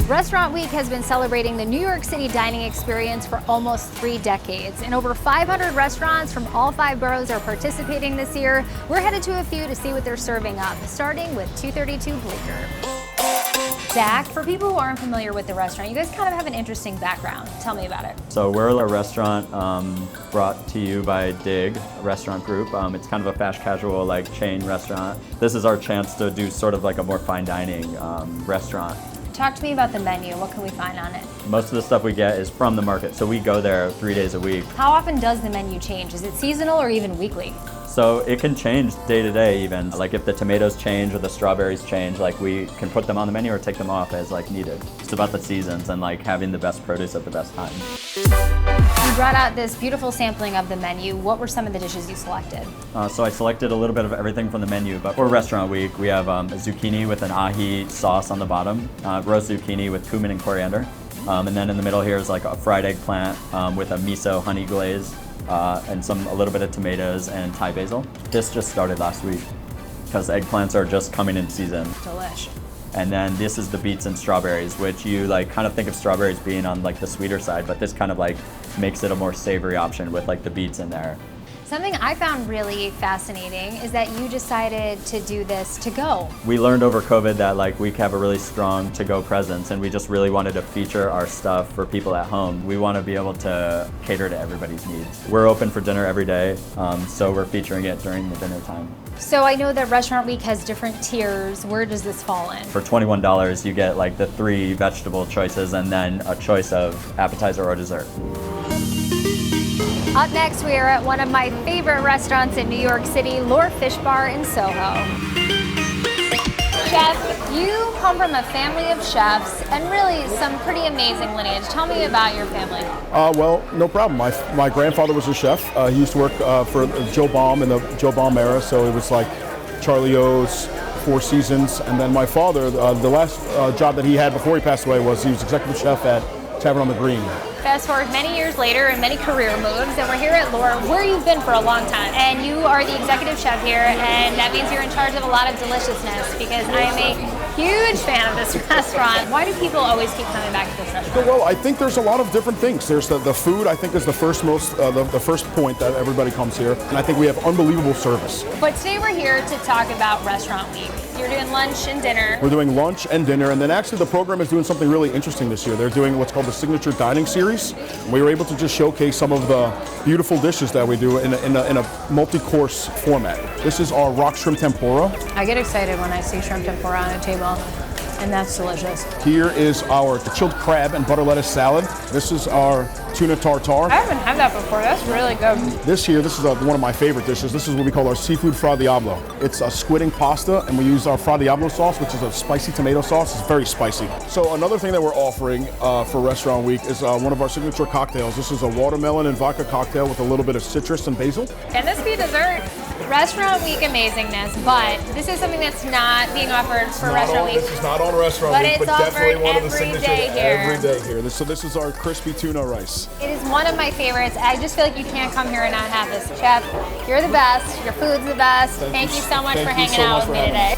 Restaurant Week has been celebrating the New York City dining experience for almost 3 decades, and over 500 restaurants from all 5 boroughs are participating this year. We're headed to a few to see what they're serving up, starting with 232 Bleecker. Zach, for people who aren't familiar with the restaurant, you guys kind of have an interesting background. Tell me about it. So we're a restaurant brought to you by Dig, a restaurant group. It's kind of a fast casual like chain restaurant. This is our chance to do sort of like a more fine dining restaurant. Talk to me about the menu. What can we find on it? Most of the stuff we get is from the market, so we go there 3 days a week. How often does the menu change? Is it seasonal or even weekly? So it can change day to day even. Like if the tomatoes change or the strawberries change, like we can put them on the menu or take them off as like needed. It's about the seasons and like having the best produce at the best time. You brought out this beautiful sampling of the menu. What were some of the dishes you selected? So I selected a little bit of everything from the menu, but for Restaurant Week, we have a zucchini with an ahi sauce on the bottom, roast zucchini with cumin and coriander. And then in the middle here is like a fried eggplant with a miso honey glaze. And a little bit of tomatoes and Thai basil. This just started last week because eggplants are just coming in season. Delish. And then this is the beets and strawberries, which you like kind of think of strawberries being on like the sweeter side, but this kind of like makes it a more savory option with like the beets in there. Something I found really fascinating is that you decided to do this to go. We learned over COVID that like we have a really strong to-go presence, and we just really wanted to feature our stuff for people at home. We want to be able to cater to everybody's needs. We're open for dinner every day, so we're featuring it during the dinner time. So I know that Restaurant Week has different tiers. Where does this fall in? For $21, you get like the 3 vegetable choices and then a choice of appetizer or dessert. Up next, we are at one of my favorite restaurants in New York City, Lure Fishbar in Soho. Chef, you come from a family of chefs and really some pretty amazing lineage. Tell me about your family. Well, no problem. My grandfather was a chef. He used to work for Joe Baum in the Joe Baum era, so it was like Charlie O's, Four Seasons. And then my father, the last job that he had before he passed away was he was executive chef at Tavern on the Green. Fast forward many years later and many career moves, and we're here at Lure, where you've been for a long time. And you are the executive chef here, and that means you're in charge of a lot of deliciousness, because I am a huge fan of this restaurant. Why do people always keep coming back to this restaurant? Well, I think there's a lot of different things. There's the food, I think, is the first point that everybody comes here. And I think we have unbelievable service. But today we're here to talk about Restaurant Week. You're doing lunch and dinner. We're doing lunch and dinner, and then actually the program is doing something really interesting this year. They're doing what's called the Signature Dining Series. We were able to just showcase some of the beautiful dishes that we do in a multi-course format. This is our rock shrimp tempura. I get excited when I see shrimp tempura on a table, and that's delicious. Here is our chilled crab and butter lettuce salad. This is our tuna tartare. I haven't had that before. That's really good. This is one of my favorite dishes. This is what we call our seafood fra diavolo. It's a squid ink pasta, and we use our fra diavolo sauce, which is a spicy tomato sauce. It's very spicy. So another thing that we're offering for Restaurant Week is one of our signature cocktails. This is a watermelon and vodka cocktail with a little bit of citrus and basil. Can this be dessert? Restaurant Week amazingness, but this is something that's not being offered for Restaurant Week. This is not on Restaurant Week, but definitely one of the signatures every day here. So this is our crispy tuna rice. It is one of my favorites. I just feel like you can't come here and not have this. Chef, you're the best. Your food's the best. Thank you so much for hanging out with me today.